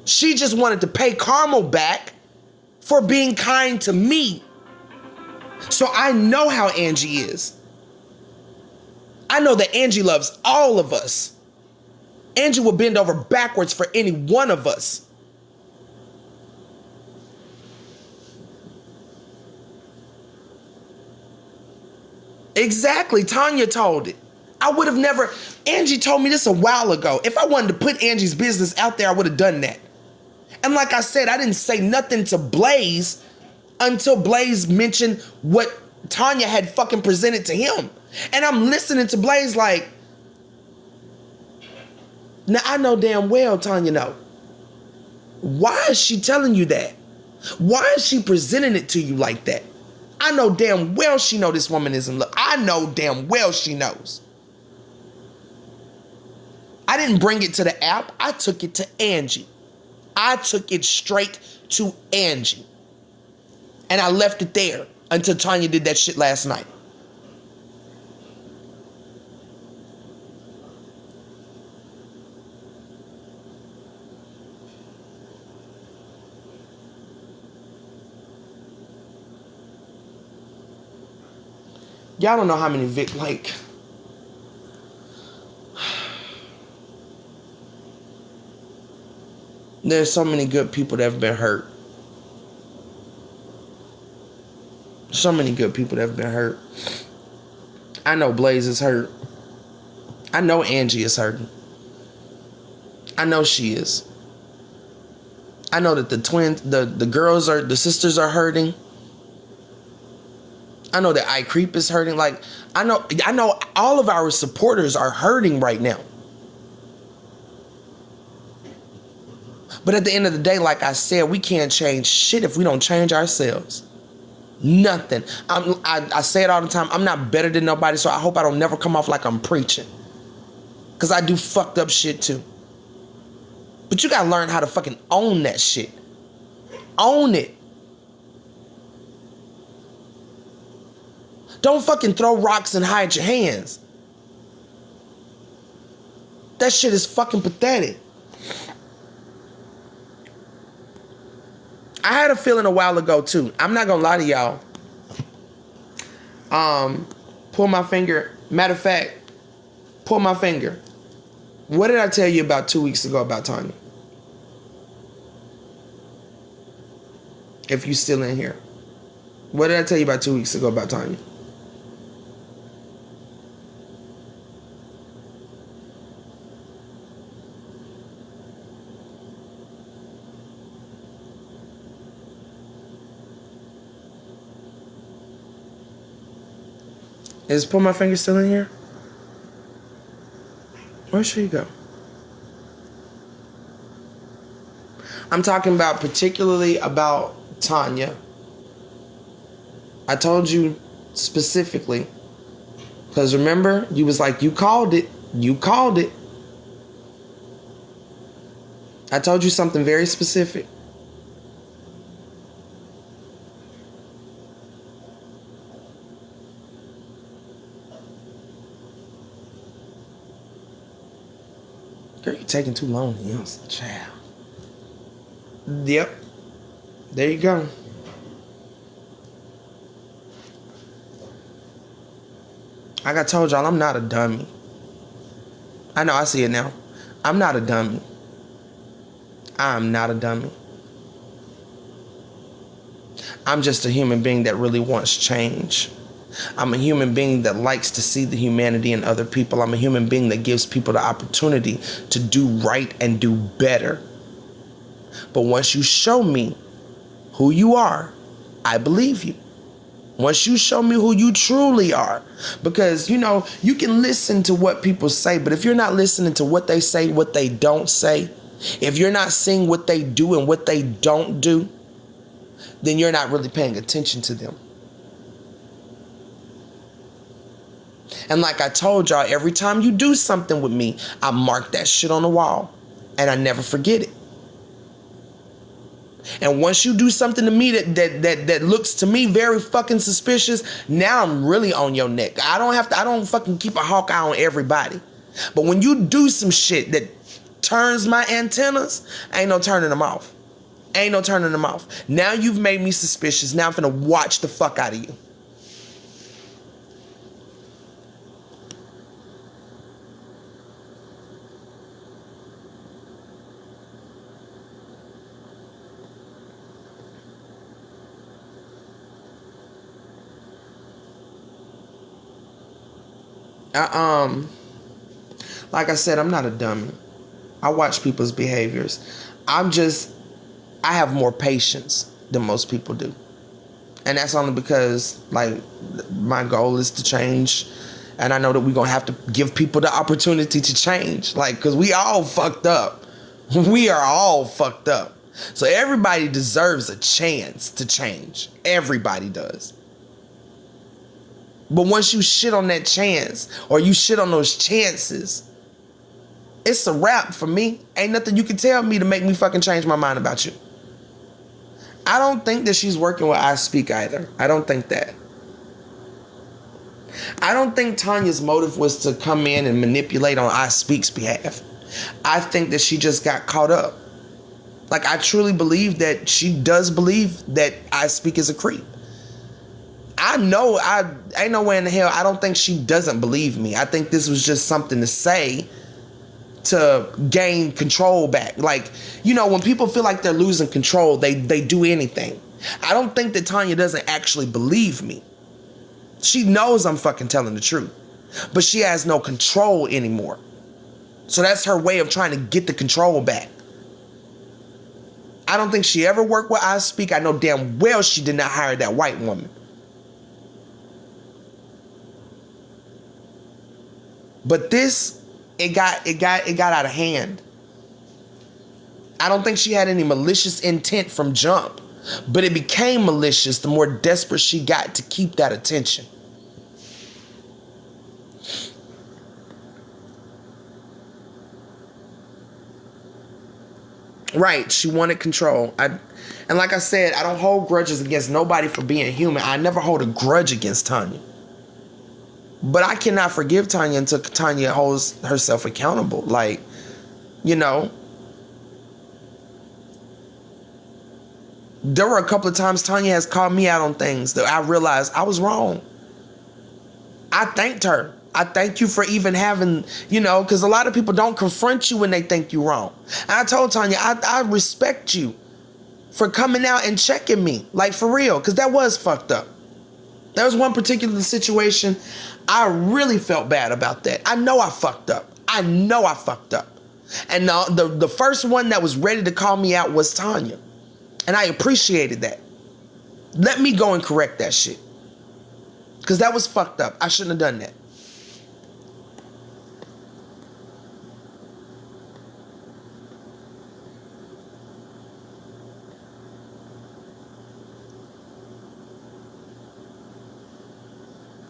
She just wanted to pay Carmel back for being kind to me. So I know how Angie is. I know that Angie loves all of us. Angie will bend over backwards for any one of us. Exactly. Tanya told it. I would have never, Angie told me this a while ago. If I wanted to put Angie's business out there, I would have done that. And like I said, I didn't say nothing to Blaze until Blaze mentioned what Tanya had fucking presented to him. And I'm listening to Blaze like, now I know damn well Tanya know. Why is she telling you that? Why is she presenting it to you like that? I know damn well she know this woman isn't look. I know damn well she knows. I didn't bring it to the app. I took it to Angie. I took it straight to Angie. And I left it there until Tanya did that shit last night. Y'all don't know how many there's so many good people that have been hurt. So many good people that have been hurt. I know Blaze is hurt. I know Angie is hurting. I know she is. I know that the twins, the girls are, the sisters are hurting. I know that iCreep is hurting. Like, I know all of our supporters are hurting right now. But at the end of the day, like I said, we can't change shit if we don't change ourselves. Nothing. I say it all the time. I'm not better than nobody, so I hope I don't never come off like I'm preaching. Because I do fucked up shit too. But you gotta learn how to fucking own that shit. Own it. Don't fucking throw rocks and hide your hands. That shit is fucking pathetic. I had a feeling a while ago too. I'm not gonna lie to y'all. Pull my finger. Matter of fact, pull my finger. What did I tell you about 2 weeks ago about Tanya? If you still in here. What did I tell you about 2 weeks ago about Tanya? Is Pull My Finger still in here? Where should he go? I'm talking about particularly about Tanya. I told you specifically. Because remember, you was like, you called it. You called it. I told you something very specific. Girl, you're taking too long to answer, child. Yep. There you go. Like I told y'all, I'm not a dummy. I know, I see it now. I'm not a dummy. I'm not a dummy. I'm just a human being that really wants change. I'm a human being that likes to see the humanity in other people. I'm a human being that gives people the opportunity to do right and do better. But once you show me who you are, I believe you. Once you show me who you truly are. Because, you know, you can listen to what people say, but if you're not listening to what they say, what they don't say, if you're not seeing what they do and what they don't do, then you're not really paying attention to them. And like I told y'all, every time you do something with me, I mark that shit on the wall. And I never forget it. And once you do something to me that looks to me very fucking suspicious, now I'm really on your neck. I don't fucking keep a hawk eye on everybody. But when you do some shit that turns my antennas, ain't no turning them off. Ain't no turning them off. Now you've made me suspicious. Now I'm finna watch the fuck out of you. Like I said, I'm not a dummy. I watch people's behaviors. I have more patience than most people do. And that's only because, like, my goal is to change. And I know that we're going to have to give people the opportunity to change. Like, because we all fucked up. We are all fucked up. So everybody deserves a chance to change. Everybody does. But once you shit on that chance, or you shit on those chances, it's a wrap for me. Ain't nothing you can tell me to make me fucking change my mind about you. I don't think that she's working with I Speak either. I don't think that. I don't think Tanya's motive was to come in and manipulate on I Speak's behalf. I think that she just got caught up. Like, I truly believe that she does believe that I Speak is a creep. I know, ain't no way in the hell, I don't think she doesn't believe me. I think this was just something to say to gain control back. Like, you know, when people feel like they're losing control, they do anything. I don't think that Tanya doesn't actually believe me. She knows I'm fucking telling the truth, but she has no control anymore. So that's her way of trying to get the control back. I don't think she ever worked with I Speak. I know damn well she did not hire that white woman. But this, it got out of hand. I don't think she had any malicious intent from jump, but it became malicious the more desperate she got to keep that attention. Right, she wanted control. And like I said, I don't hold grudges against nobody for being human. I never hold a grudge against Tanya. But I cannot forgive Tanya until Tanya holds herself accountable. Like, you know, there were a couple of times Tanya has called me out on things that I realized I was wrong. I thanked her. I thank you for even having, you know, because a lot of people don't confront you when they think you're wrong. And I told Tanya, I respect you for coming out and checking me. Like, for real, because that was fucked up. There was one particular situation I really felt bad about that. I know I fucked up. And the first one that was ready to call me out was Tanya. And I appreciated that. Let me go and correct that shit. Because that was fucked up. I shouldn't have done that.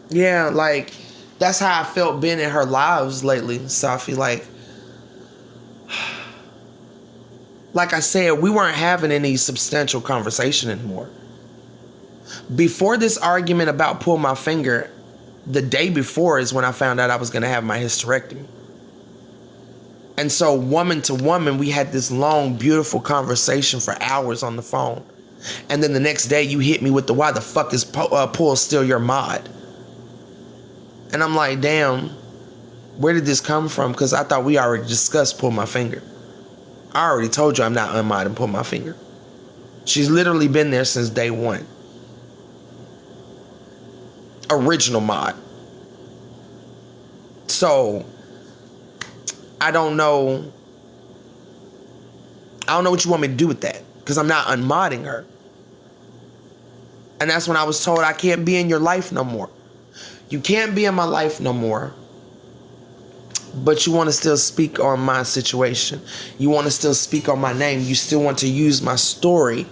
Yeah, like, that's how I felt being in her lives lately, Safi. Like I said, we weren't having any substantial conversation anymore. Before this argument about pull my finger, the day before is when I found out I was going to have my hysterectomy. And so woman to woman, we had this long, beautiful conversation for hours on the phone. And then the next day you hit me with the, why the fuck is pull still your mod? And I'm like, damn, where did this come from? Because I thought we already discussed pull my finger. I already told you I'm not unmod and pull my finger. She's literally been there since day one. Original mod. So, I don't know what you want me to do with that. Because I'm not unmodding her. And that's when I was told I can't be in your life no more. You can't be in my life no more, but you want to still speak on my situation. You want to still speak on my name. You still want to use my story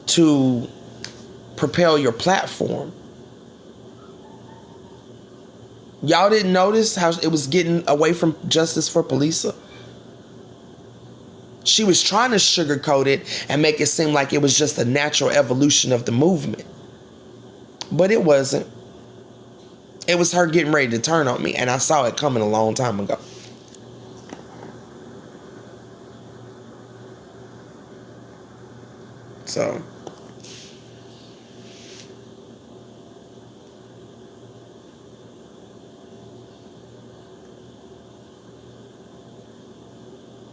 to propel your platform. Y'all didn't notice how it was getting away from justice for Palesa? She was trying to sugarcoat it and make it seem like it was just a natural evolution of the movement. But it wasn't. It was her getting ready to turn on me, and I saw it coming a long time ago. So,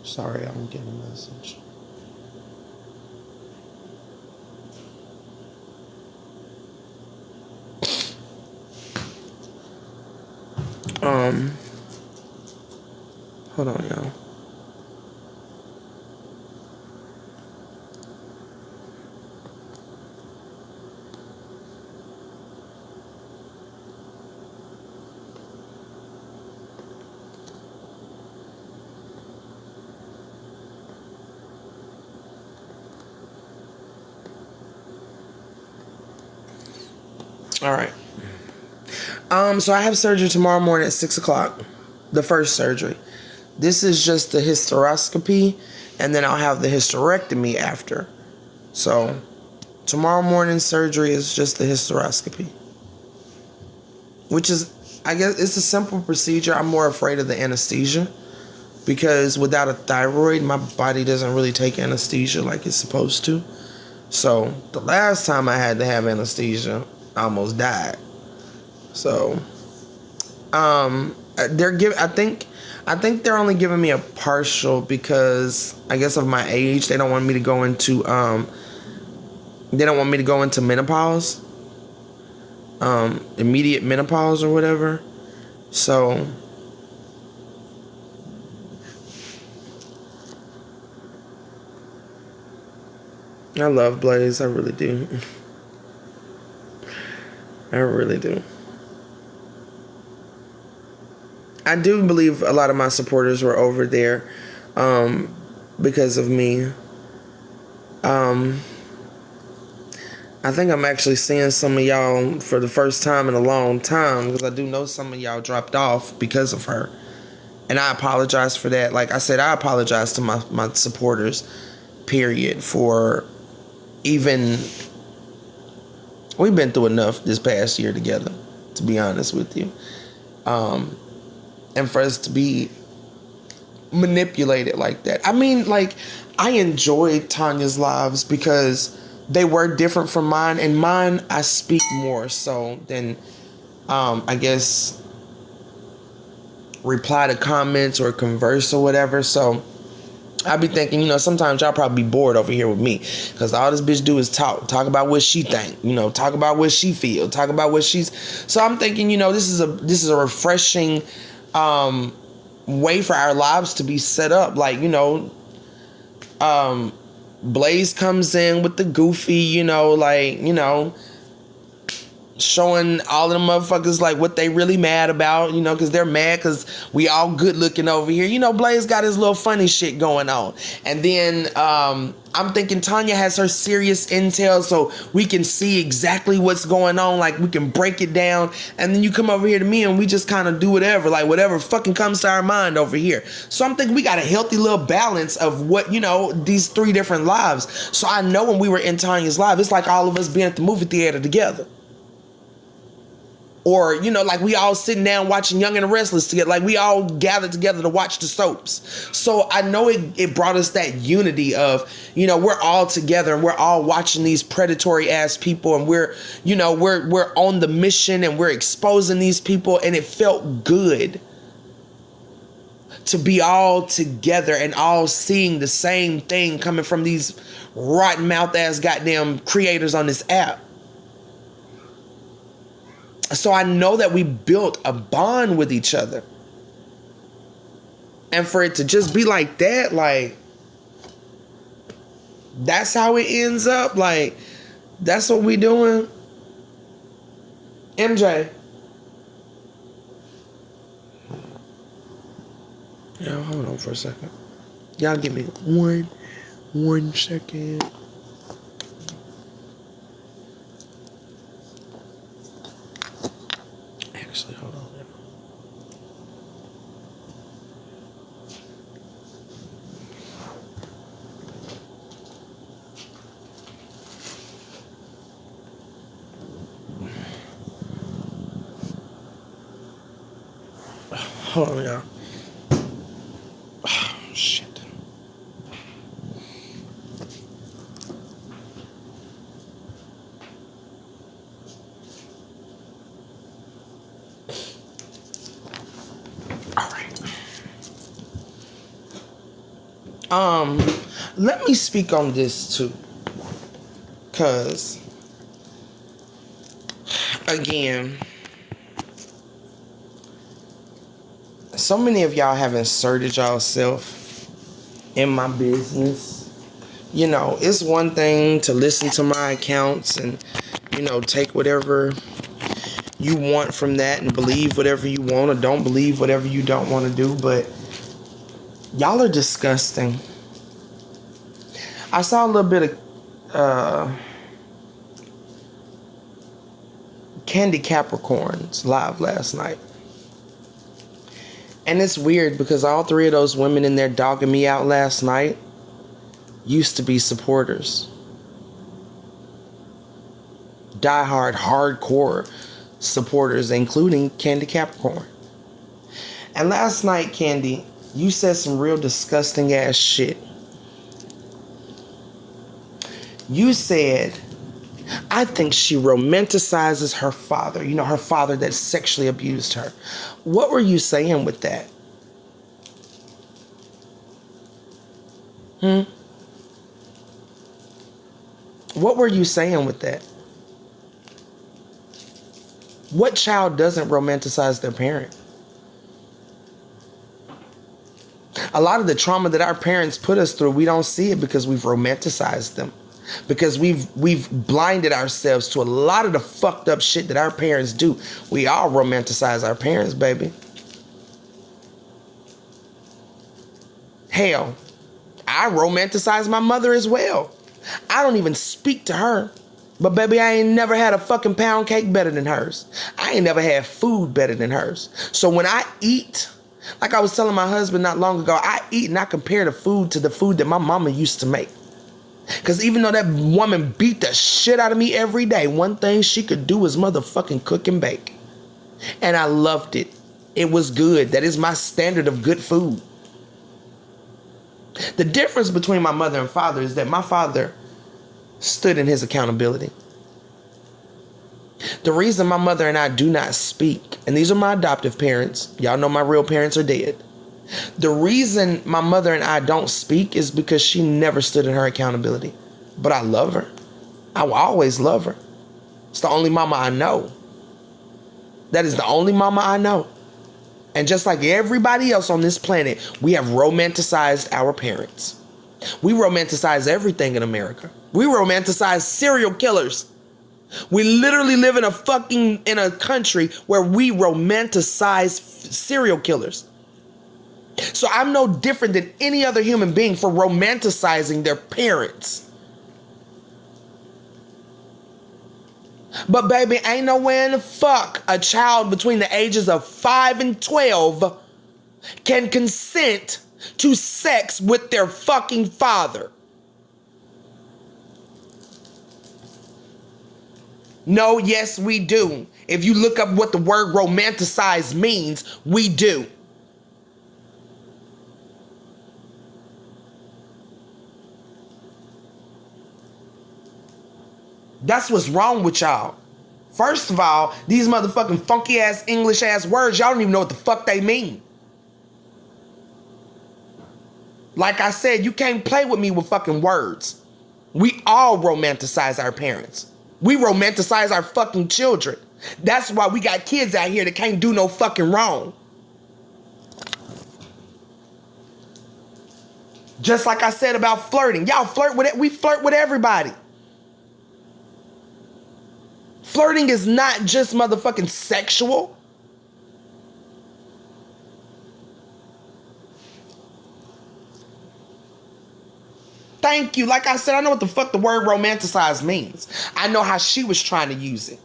sorry, I'm getting a message. Hold on, y'all. All right. So I have surgery tomorrow morning at 6:00. The first surgery. This is just the hysteroscopy, and then I'll have the hysterectomy after. So tomorrow morning surgery is just the hysteroscopy, which is, I guess, it's a simple procedure. I'm more afraid of the anesthesia because without a thyroid, my body doesn't really take anesthesia like it's supposed to. So the last time I had to have anesthesia, I almost died. So, I think they're only giving me a partial because I guess of my age. They don't want me to go into menopause, immediate menopause or whatever. So, I love Blaze. I really do. I really do. I do believe a lot of my supporters were over there because of me. I think I'm actually seeing some of y'all for the first time in a long time because I do know some of y'all dropped off because of her. And I apologize for that. Like I said, I apologize to my supporters, period, for even... We've been through enough this past year together, to be honest with you. And for us to be manipulated like that. I mean, like, I enjoyed Tanya's lives because they were different from mine. And mine, I speak more so than, I guess, reply to comments or converse or whatever. So I be thinking, sometimes y'all probably be bored over here with me because all this bitch do is talk about what she think, talk about what she feel, talk about what she's. So I'm thinking, this is a refreshing way for our lives to be set up. Like, Blaze comes in with the goofy, showing all of them motherfuckers like what they really mad about, because they're mad because we all good looking over here. Blaze got his little funny shit going on. And then I'm thinking Tanya has her serious intel so we can see exactly what's going on. Like we can break it down. And then you come over here to me and we just kind of do whatever, like whatever fucking comes to our mind over here. So I'm thinking we got a healthy little balance of what, these three different lives. So I know when we were in Tanya's live, it's like all of us being at the movie theater together. Or, like we all sitting down watching Young and the Restless together. Like we all gathered together to watch the soaps. So I know it brought us that unity of, we're all together and we're all watching these predatory ass people. And we're on the mission and we're exposing these people. And it felt good to be all together and all seeing the same thing coming from these rotten mouth ass goddamn creators on this app. So I know that we built a bond with each other. And for it to just be like that, like, that's how it ends up. Like, that's what we doing. MJ. Yeah, hold on for a second. Y'all give me one second. Actually, hold on. Hold on, y'all. Oh, shit. Um, Let me speak on this too. Cause again, so many of y'all have inserted yourself in my business. You know, it's one thing to listen to my accounts and, take whatever you want from that and believe whatever you want or don't believe whatever you don't want to do, but y'all are disgusting. I saw a little bit of Candy Capricorns live last night. And it's weird because all three of those women in there dogging me out last night used to be supporters. Diehard, hardcore supporters, including Candy Capricorn. And last night, Candy, you said some real disgusting ass shit. You said, I think she romanticizes her father. Her father that sexually abused her. What were you saying with that? What were you saying with that? What child doesn't romanticize their parent? A lot of the trauma that our parents put us through, we don't see it because we've romanticized them. Because we've blinded ourselves to a lot of the fucked up shit that our parents do. We all romanticize our parents, baby. Hell, I romanticize my mother as well. I don't even speak to her. But baby, I ain't never had a fucking pound cake better than hers. I ain't never had food better than hers. So when I eat, like I was telling my husband not long ago, I eat and I compare the food to the food that my mama used to make. Because even though that woman beat the shit out of me every day, one thing she could do was motherfucking cook and bake. And I loved it. It was good. That is my standard of good food. The difference between my mother and father is that my father stood in his accountability. The reason my mother and I do not speak, and these are my adoptive parents, y'all know my real parents are dead. The reason my mother and I don't speak is because she never stood in her accountability. But I love her. I will always love her. It's the only mama I know. That is the only mama I know. And just like everybody else on this planet, we have romanticized our parents. We romanticize everything in America. We romanticize serial killers. We literally live in a country where we romanticize serial killers. So I'm no different than any other human being for romanticizing their parents. But baby, ain't no way in the fuck a child between the ages of 5 and 12 can consent to sex with their fucking father. No, yes, we do. If you look up what the word romanticize means, we do. That's what's wrong with y'all. First of all, these motherfucking funky ass English ass words, y'all don't even know what the fuck they mean. Like I said, you can't play with me with fucking words. We all romanticize our parents. We romanticize our fucking children. That's why we got kids out here that can't do no fucking wrong. Just like I said about flirting. Y'all flirt with it. We flirt with everybody. Flirting is not just motherfucking sexual. Thank you. Like I said, I know what the fuck the word romanticize means. I know how she was trying to use it.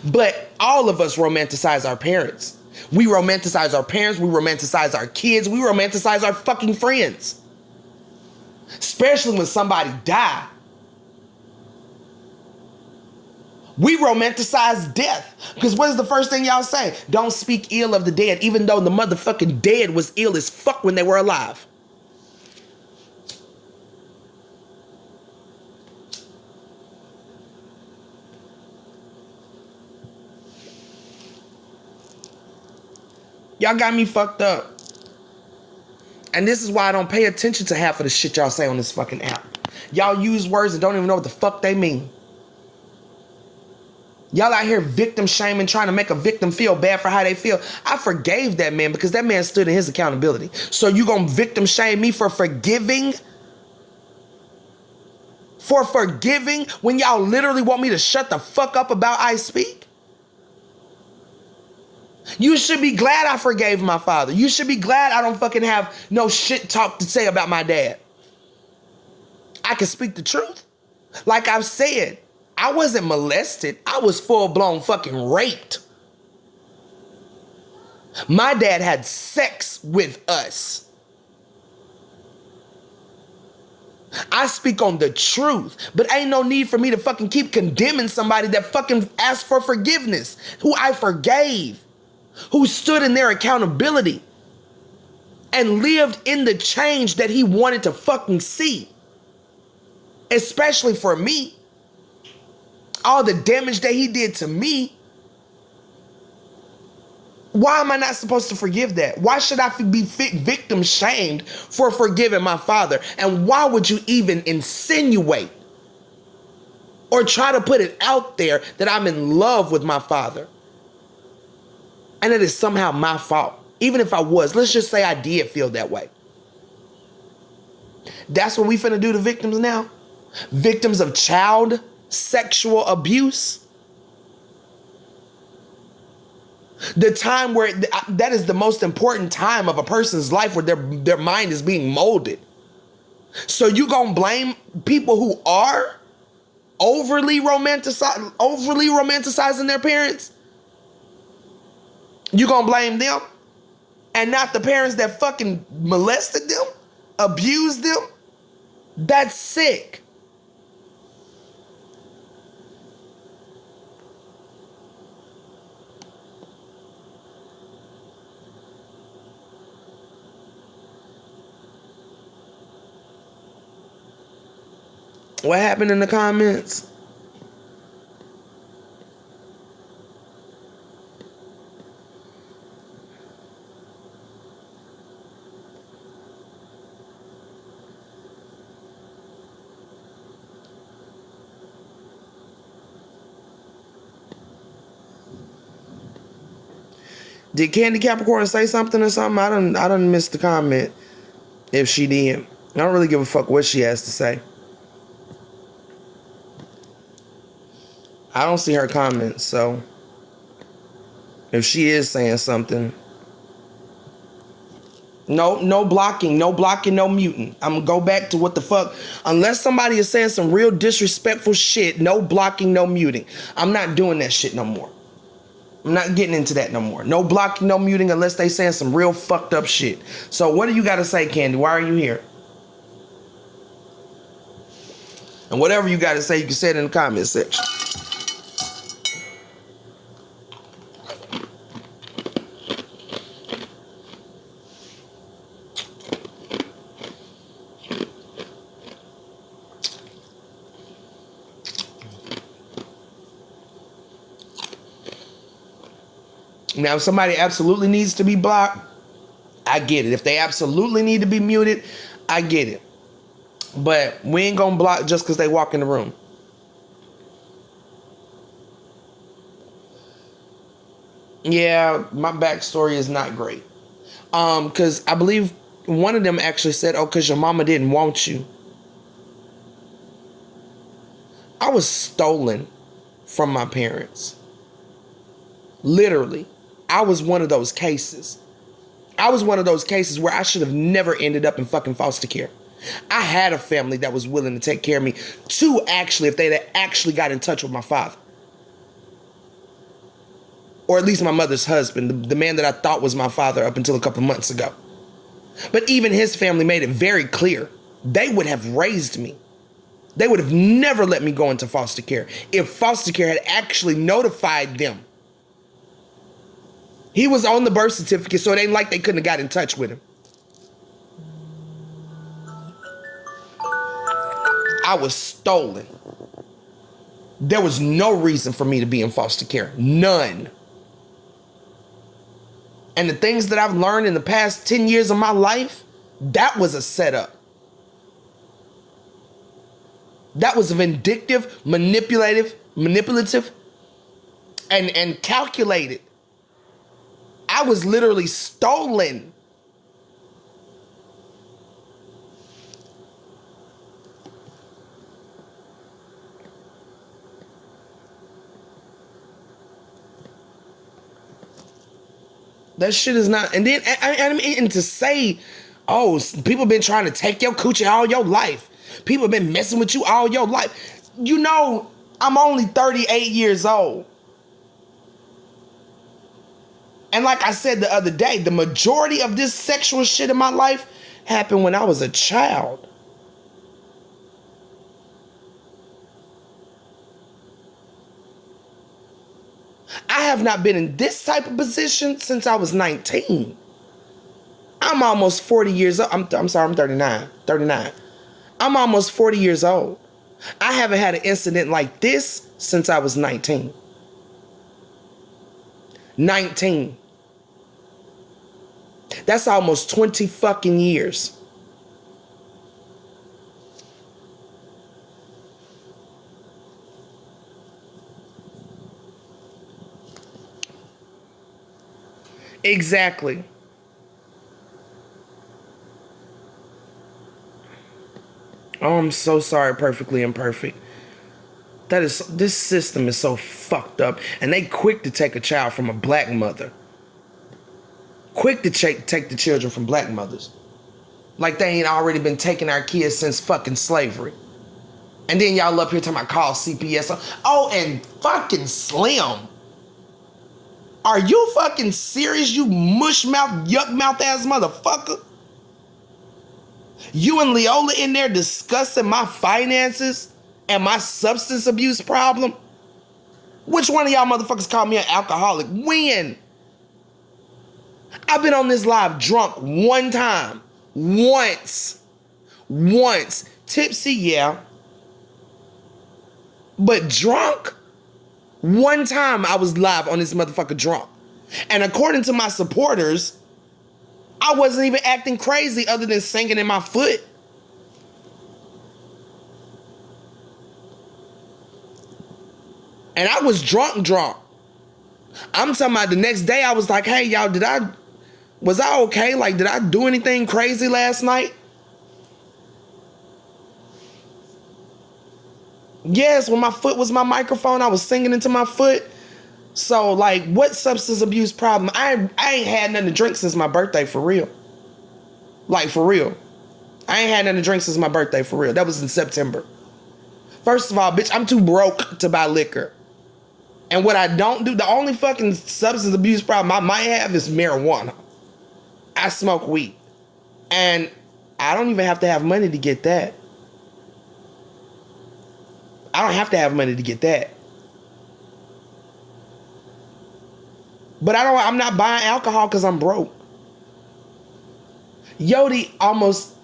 But all of us romanticize our parents. We romanticize our parents. We romanticize our kids. We romanticize our fucking friends. Especially when somebody die. We romanticize death. Because what is the first thing y'all say? Don't speak ill of the dead, even though the motherfucking dead was ill as fuck when they were alive. Y'all got me fucked up. And this is why I don't pay attention to half of the shit y'all say on this fucking app. Y'all use words and don't even know what the fuck they mean. Y'all out here victim shaming, trying to make a victim feel bad for how they feel. I forgave that man because that man stood in his accountability. So you gonna victim shame me for forgiving? For forgiving when y'all literally want me to shut the fuck up about I speak? You should be glad I forgave my father. You should be glad I don't fucking have no shit talk to say about my dad. I can speak the truth. Like I've said, I wasn't molested. I was full-blown fucking raped. My dad had sex with us. I speak on the truth, but ain't no need for me to fucking keep condemning somebody that fucking asked for forgiveness, who I forgave, who stood in their accountability and lived in the change that he wanted to fucking see. Especially for me. All the damage that he did to me. Why am I not supposed to forgive that? Why should I be victim shamed for forgiving my father? And why would you even insinuate or try to put it out there that I'm in love with my father? And it is somehow my fault. Even if I was, let's just say I did feel that way. That's what we finna do to victims now? Victims of child sexual abuse? The time where that is the most important time of a person's life where their mind is being molded. So you gonna blame people who are overly romanticizing their parents? You gonna blame them and not the parents that fucking molested them, abused them? That's sick. What happened in the comments? Did Candy Capricorn say something or something? I done missed the comment. If she did, I don't really give a fuck what she has to say. I don't see her comments, so if she is saying something, no blocking, no muting. I'm gonna go back to what the fuck. Unless somebody is saying some real disrespectful shit, no blocking, no muting. I'm not doing that shit no more. I'm not getting into that no more. No blocking, no muting unless they saying some real fucked up shit. So what do you got to say, Candy? Why are you here? And whatever you got to say, you can say it in the comment section. Now, if somebody absolutely needs to be blocked, I get it. If they absolutely need to be muted, I get it. But we ain't gonna block just because they walk in the room. Yeah, my backstory is not great. Because I believe one of them actually said, oh, because your mama didn't want you. I was stolen from my parents. Literally. I was one of those cases. I was one of those cases where I should have never ended up in fucking foster care. I had a family that was willing to take care of me. Two, actually, if they had actually got in touch with my father. Or at least my mother's husband, the man that I thought was my father up until a couple months ago. But even his family made it very clear. They would have raised me. They would have never let me go into foster care if foster care had actually notified them. He was on the birth certificate, so it ain't like they couldn't have got in touch with him. I was stolen. There was no reason for me to be in foster care. None. And the things that I've learned in the past 10 years of my life That was a setup. That was vindictive, manipulative, and calculated. I was literally stolen. That shit is not. And then, I mean, and to say, oh, people been trying to take your coochie all your life. People been messing with you all your life. You know, I'm only 38 years old. And like I said the other day, the majority of this sexual shit in my life happened when I was a child. I have not been in this type of position since I was 19. I'm almost 40 years old. I'm sorry, I'm 39. 39. I'm almost 40 years old. I haven't had an incident like this since I was 19. 19. That's almost 20 fucking years. Exactly. Oh, I'm so sorry, Perfectly Imperfect. This system is so fucked up. And they quick to take a child from a black mother. Quick to take the children from black mothers. Like they ain't already been taking our kids since fucking slavery. And then y'all up here talking about call CPS. Oh, and fucking Slim. Are you fucking serious, you mush mouth, yuck mouth ass motherfucker? You and Leola in there discussing my finances and my substance abuse problem? Which one of y'all motherfuckers called me an alcoholic? When? I've been on this live drunk one time. Once. Tipsy, yeah. But drunk? One time I was live on this motherfucker drunk. And according to my supporters, I wasn't even acting crazy other than singing in my foot. And I was drunk. I'm talking about the next day I was like, hey, y'all, was I okay? Like, did I do anything crazy last night? Yes, when my foot was my microphone, I was singing into my foot. So, like, what substance abuse problem? I ain't had nothing to drink since my birthday, for real. Like, for real. I ain't had nothing to drink since my birthday, for real. That was in September. First of all, bitch, I'm too broke to buy liquor. And what I don't do, the only fucking substance abuse problem I might have is marijuana. I smoke weed. And I don't even have to have money to get that. I don't have to have money to get that. But I'm not buying alcohol because I'm broke. Yodi almost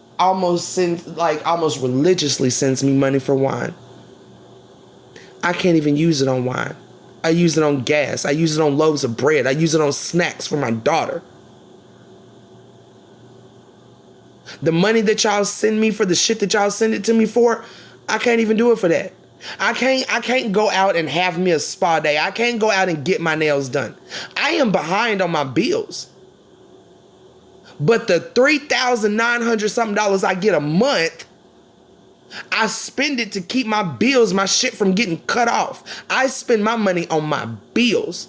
religiously sends me money for wine. I can't even use it on wine. I use it on gas. I use it on loaves of bread. I use it on snacks for my daughter. The money that y'all send me for the shit that y'all send it to me for, I can't even do it for that. I can't go out and have me a spa day. I can't go out and get my nails done. I am behind on my bills. But the $3,900 something I get a month, I spend it to keep my bills, my shit from getting cut off. I spend my money on my bills.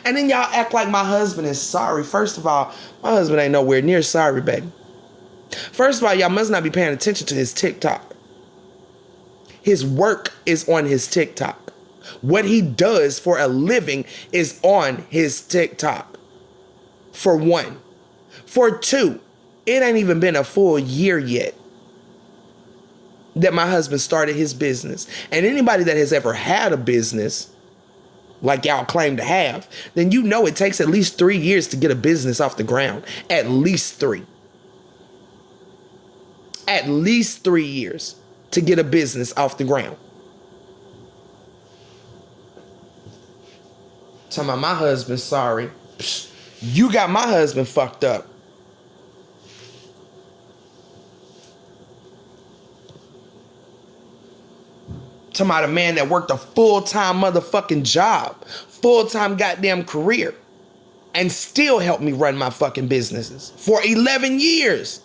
And then y'all act like my husband is sorry. First of all, my husband ain't nowhere near sorry, baby. First of all, y'all must not be paying attention to his TikTok. His work is on his TikTok. What he does for a living is on his TikTok. For one. For two, it ain't even been a full year yet that my husband started his business. And anybody that has ever had a business, like y'all claim to have, then you know it takes at least 3 years to get a business off the ground. At least 3. At least 3 years to get a business off the ground. Talking about my husband, sorry. Psh, you got my husband fucked up. Talking about a man that worked a full-time motherfucking job, full-time goddamn career, and still helped me run my fucking businesses for 11 years.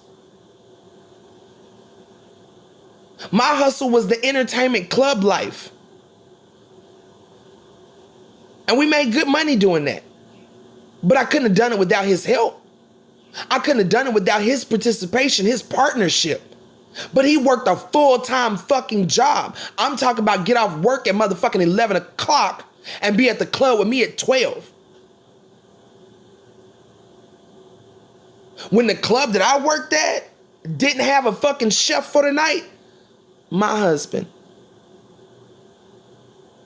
My hustle was the entertainment club life. And we made good money doing that. But I couldn't have done it without his help. I couldn't have done it without his participation, his partnership. But he worked a full-time fucking job. I'm talking about get off work at motherfucking 11 o'clock and be at the club with me at 12. When the club that I worked at didn't have a fucking chef for the night, my husband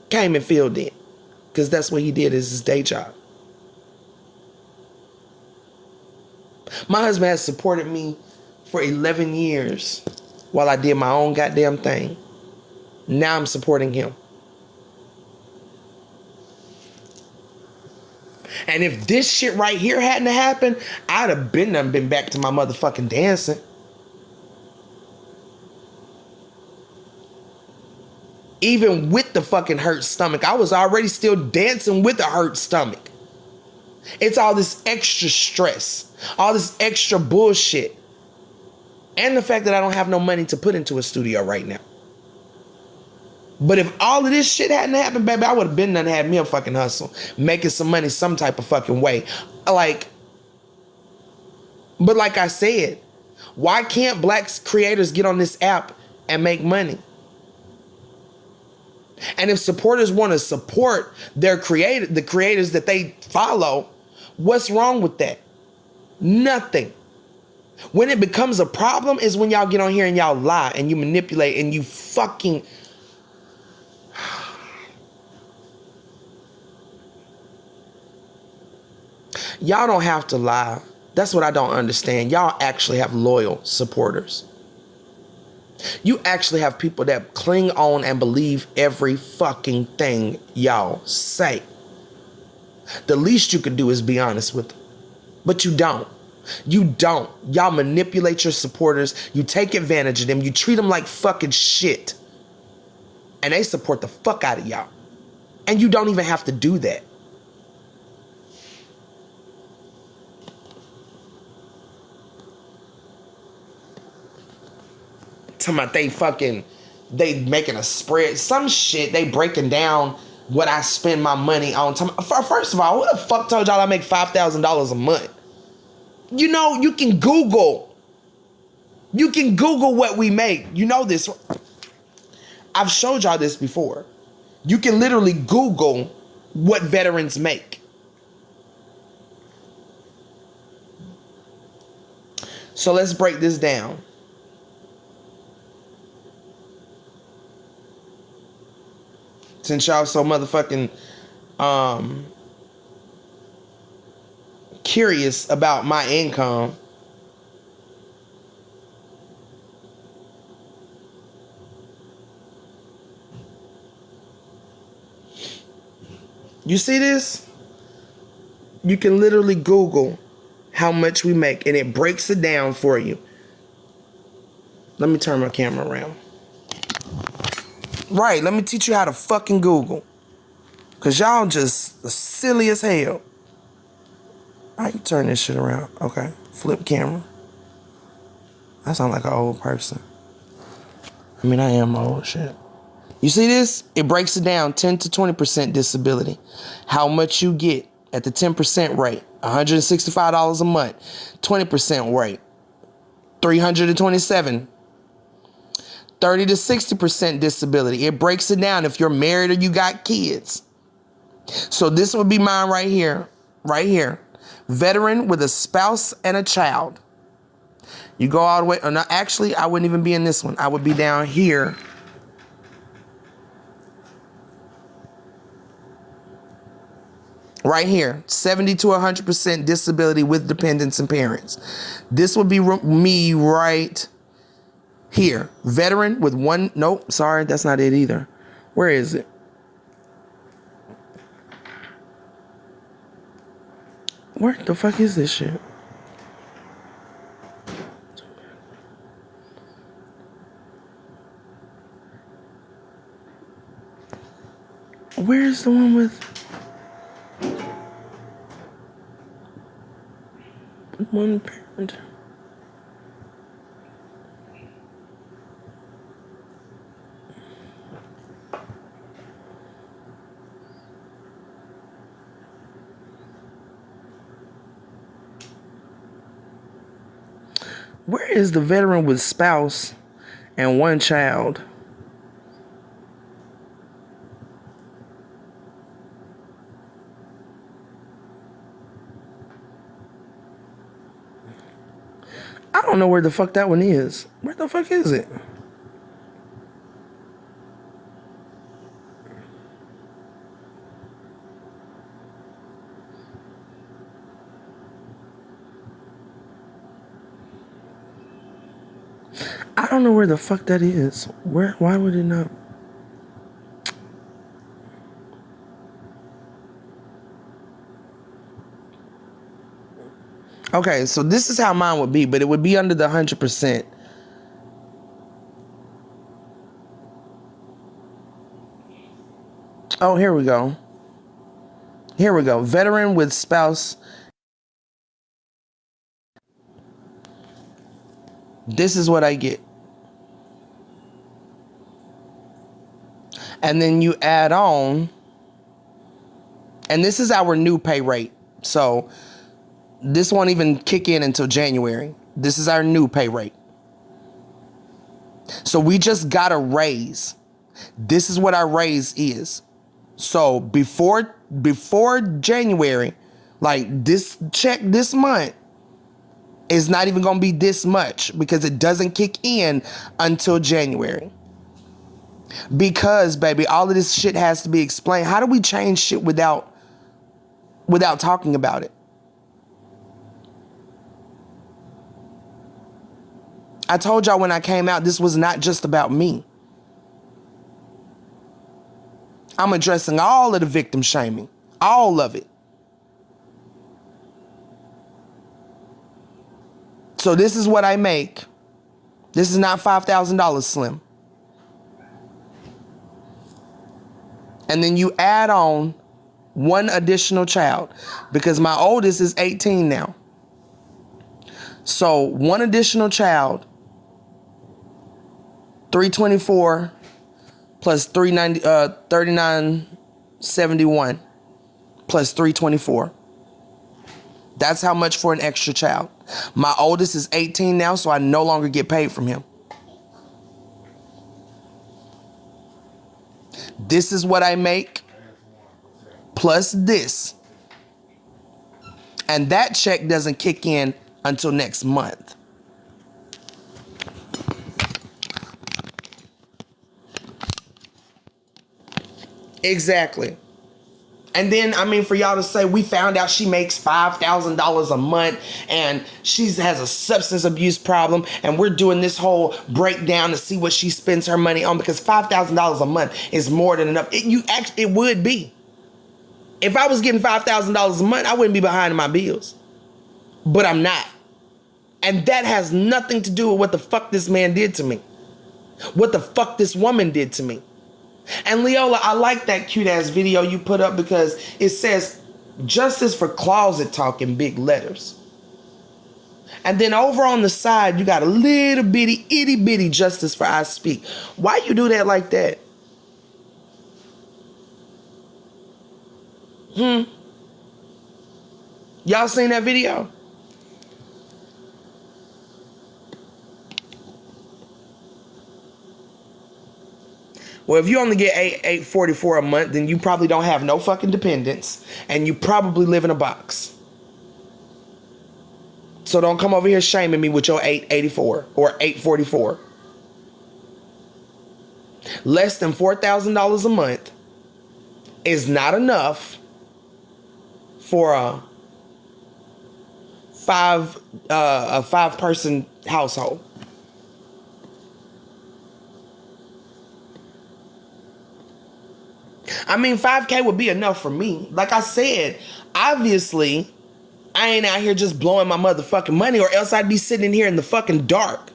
came and filled in, because that's what he did as his day job. My husband has supported me for 11 years while I did my own goddamn thing. Now I'm supporting him. And if this shit right here hadn't happened, I'd have been back to my motherfucking dancing. Even with the fucking hurt stomach, I was already still dancing with a hurt stomach. It's all this extra stress, all this extra bullshit. And the fact that I don't have no money to put into a studio right now. But if all of this shit hadn't happened, baby, I would have been done had me a fucking hustle, making some money some type of fucking way. But like I said, why can't black creators get on this app and make money? And if supporters want to support the creators that they follow, what's wrong with that? Nothing. When it becomes a problem is when y'all get on here and y'all lie and you manipulate and you fucking... Y'all don't have to lie. That's what I don't understand. Y'all actually have loyal supporters. You actually have people that cling on and believe every fucking thing y'all say. The least you could do is be honest with them. But you don't. You don't. Y'all manipulate your supporters. You take advantage of them. You treat them like fucking shit. And they support the fuck out of y'all. And you don't even have to do that. Talking about they making a spread, some shit, they breaking down what I spend my money on. First of all, who the fuck told y'all I make $5,000 a month? You know, you can Google what we make. You know this. I've showed y'all this before. You can literally Google what veterans make. So let's break this down. Since y'all so motherfucking curious about my income, you see this? You can literally Google how much we make and it breaks it down for you. Let me turn my camera around. Right, let me teach you how to fucking Google. Because y'all just silly as hell. All right, you turn this shit around. Okay, flip camera. I sound like an old person. I mean, I am old, shit. You see this? It breaks it down, 10 to 20% disability. How much you get at the 10% rate. $165 a month. 20% rate. $327. 30 to 60% disability. It breaks it down if you're married or you got kids. So this would be mine right here. Right here. Veteran with a spouse and a child. You go all the way. No, actually, I wouldn't even be in this one. I would be down here. Right here. 70 to 100% disability with dependents and parents. This would be me right here. Veteran with one. Nope. Sorry. That's not it either. Where is it? Where the fuck is this shit? Where's the one with one parent? Where is the veteran with spouse and one child? I don't know where the fuck that one is. Where the fuck is it? I don't know where the fuck that is. Why would it not? Okay, so this is how mine would be, but it would be under the 100%. Oh, here we go. Here we go. Veteran with spouse. This is what I get. And then you add on, and this is our new pay rate. So this won't even kick in until January. This is our new pay rate. So we just got a raise. This is what our raise is. So before January, like this check this month is not even going to be this much because it doesn't kick in until January. Because, baby, all of this shit has to be explained. How do we change shit without talking about it? I told y'all when I came out, this was not just about me. I'm addressing all of the victim shaming. All of it. So this is what I make. This is not $5,000, Slim. And then you add on one additional child because my oldest is 18 now. So one additional child, 324 plus 3971 plus 324. That's how much for an extra child. My oldest is 18 now, so I no longer get paid from him. This is what I make plus this. And that check doesn't kick in until next month. Exactly. And then, I mean, for y'all to say, we found out she makes $5,000 a month and she has a substance abuse problem and we're doing this whole breakdown to see what she spends her money on because $5,000 a month is more than enough. It would be. If I was getting $5,000 a month, I wouldn't be behind in my bills. But I'm not. And that has nothing to do with what the fuck this man did to me. What the fuck this woman did to me. And Leola, I like that cute ass video you put up because it says justice for closet talk in big letters. And then over on the side, you got a little bitty, itty bitty justice for I speak. Why you do that like that? Y'all seen that video? Well, if you only get $844 a month, then you probably don't have no fucking dependents, and you probably live in a box. So don't come over here shaming me with your $884 or $844. Less than $4,000 a month is not enough for a five-person household. I mean, $5K would be enough for me. Like I said, obviously, I ain't out here just blowing my motherfucking money or else I'd be sitting in here in the fucking dark.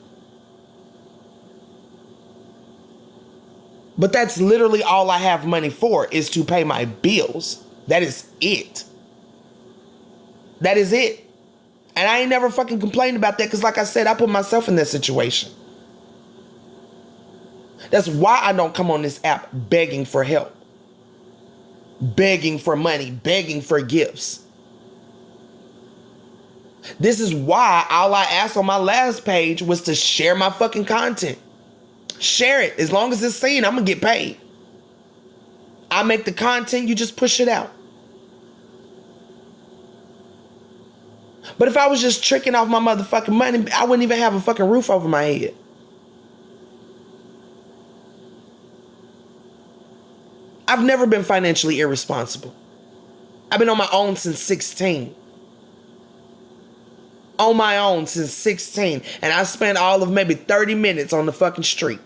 But that's literally all I have money for, is to pay my bills. That is it. That is it. And I ain't never fucking complained about that, because like I said, I put myself in that situation. That's why I don't come on this app begging for help, begging for money, begging for gifts. This is why all I asked on my last page was to share my fucking content. Share it. As long as it's seen, I'm gonna get paid. I make the content, you just push it out. But if I was just tricking off my motherfucking money, I wouldn't even have a fucking roof over my head. I've never been financially irresponsible. I've been on my own since 16. On my own since 16. And I spent all of maybe 30 minutes on the fucking street.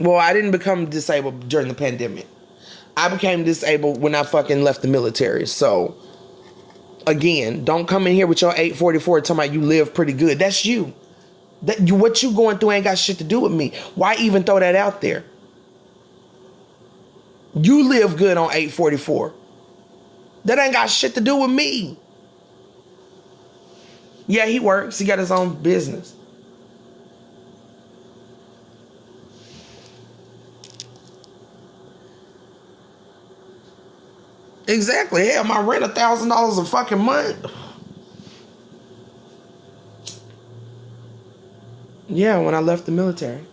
Well, I didn't become disabled during the pandemic. I became disabled when I fucking left the military. So, again, don't come in here with your 844 talking about you live pretty good. That's you. What you going through ain't got shit to do with me. Why even throw that out there? You live good on 844. That ain't got shit to do with me. Yeah, he works. He got his own business. Exactly. Hell, my rent $1,000 a fucking month. Yeah, when I left the military.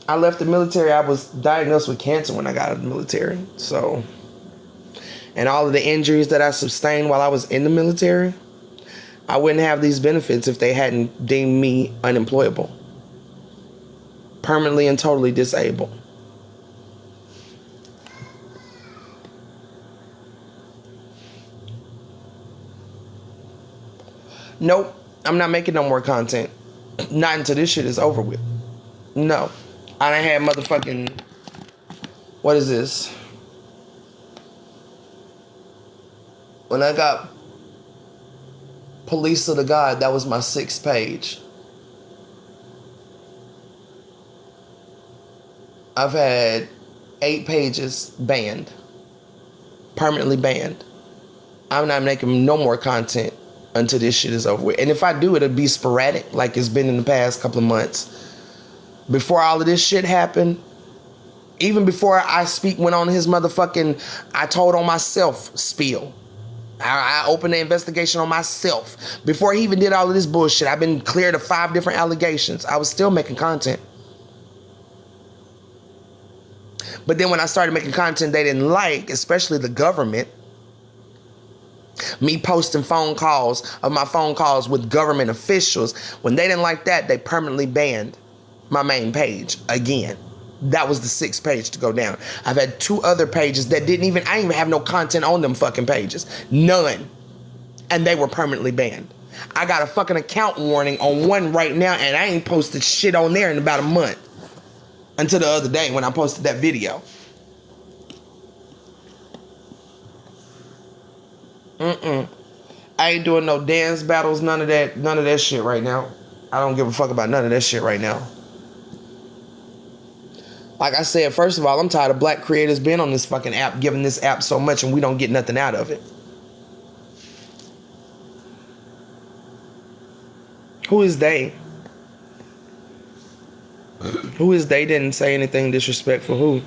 I left the military. I was diagnosed with cancer when I got out of the military. So, and all of the injuries that I sustained while I was in the military, I wouldn't have these benefits if they hadn't deemed me unemployable. Permanently and totally disabled. Nope, I'm not making no more content. Not until this shit is over with. No. I done had motherfucking... What is this? When I got Palesa the God, that was my 6th page. I've had 8 pages banned. Permanently banned. I'm not making no more content until this shit is over with. And if I do, it'll be sporadic, like it's been in the past couple of months. Before all of this shit happened, even before I went on his motherfucking I told on myself spiel. I opened the investigation on myself. Before he even did all of this bullshit, I've been cleared of 5 different allegations. I was still making content. But then when I started making content they didn't like, especially the government, me posting phone calls of my phone calls with government officials, when they didn't like that, they permanently banned my main page again. That was the 6th page to go down. I've had 2 other pages that I didn't even have no content on them fucking pages. None. And they were permanently banned. I got a fucking account warning on one right now, and I ain't posted shit on there in about a month. Until the other day when I posted that video. I ain't doing no dance battles, none of that shit right now. I don't give a fuck about none of that shit right now. Like I said, first of all, I'm tired of black creators being on this fucking app, giving this app so much and we don't get nothing out of it. Who is they? Who is they? Didn't say anything disrespectful. Who?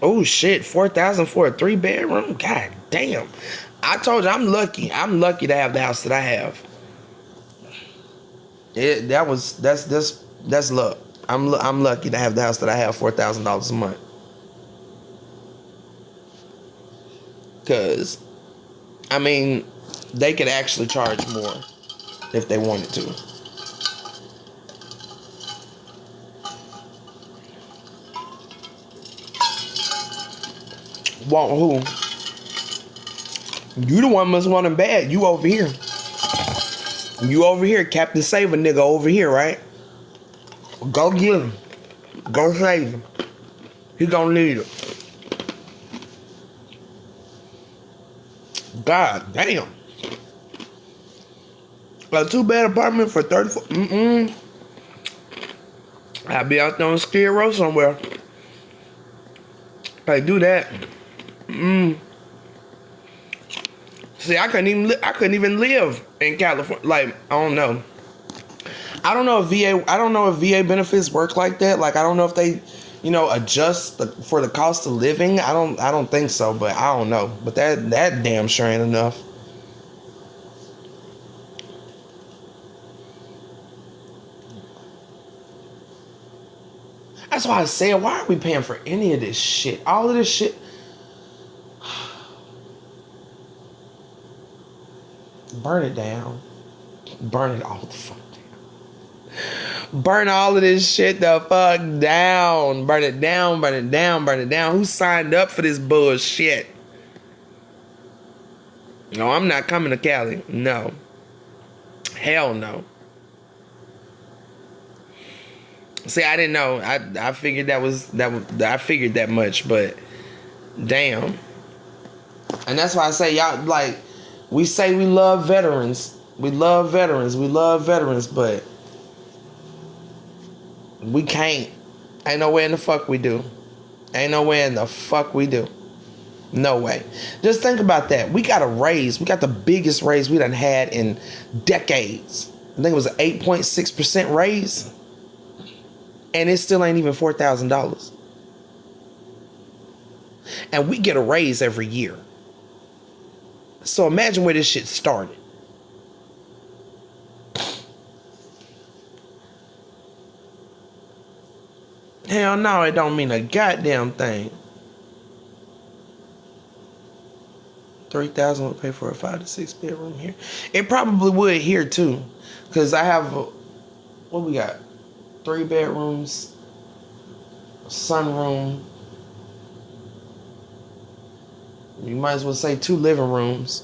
Oh shit, 4,000 for a 3-bedroom? God damn. I told you I'm lucky. I'm lucky to have the house that I have. That's luck. I'm lucky to have the house that I have, $4,000 a month. Cause I mean, they could actually charge more if they wanted to. Want who? You the one must want him bad. You over here. You over here, Captain Saver nigga over here, right? Go get him. Go save him. He gonna need it. God damn. A 2-bed apartment for 34. I'll be out there on Skid Row somewhere. Like, do that. See, I couldn't even live in California. Like, I don't know. I don't know if VA benefits work like that. Like, I don't know if they, adjust for the cost of living. I don't think so, but I don't know. But that damn sure ain't enough. That's why I said, why are we paying for any of this shit? All of this shit. Burn it down. Burn it all the fuck down. Burn all of this shit the fuck down. Burn it down, burn it down, burn it down. Who signed up for this bullshit? No, I'm not coming to Cali. No. Hell no. See, I didn't know. I figured I figured that much, but damn. And that's why I say, y'all, like, we say we love veterans. We love veterans. We love veterans, but we can't. Ain't no way in the fuck we do. Ain't no way in the fuck we do. No way. Just think about that. We got a raise. We got the biggest raise we done had in decades. I think it was an 8.6% raise. And it still ain't even $4,000. And we get a raise every year. So imagine where this shit started. Hell no, it don't mean a goddamn thing. 3,000 would pay for a 5 to 6 bedroom here. It probably would here too. Cause I have, what we got? 3 bedrooms, sunroom. You might as well say 2 living rooms.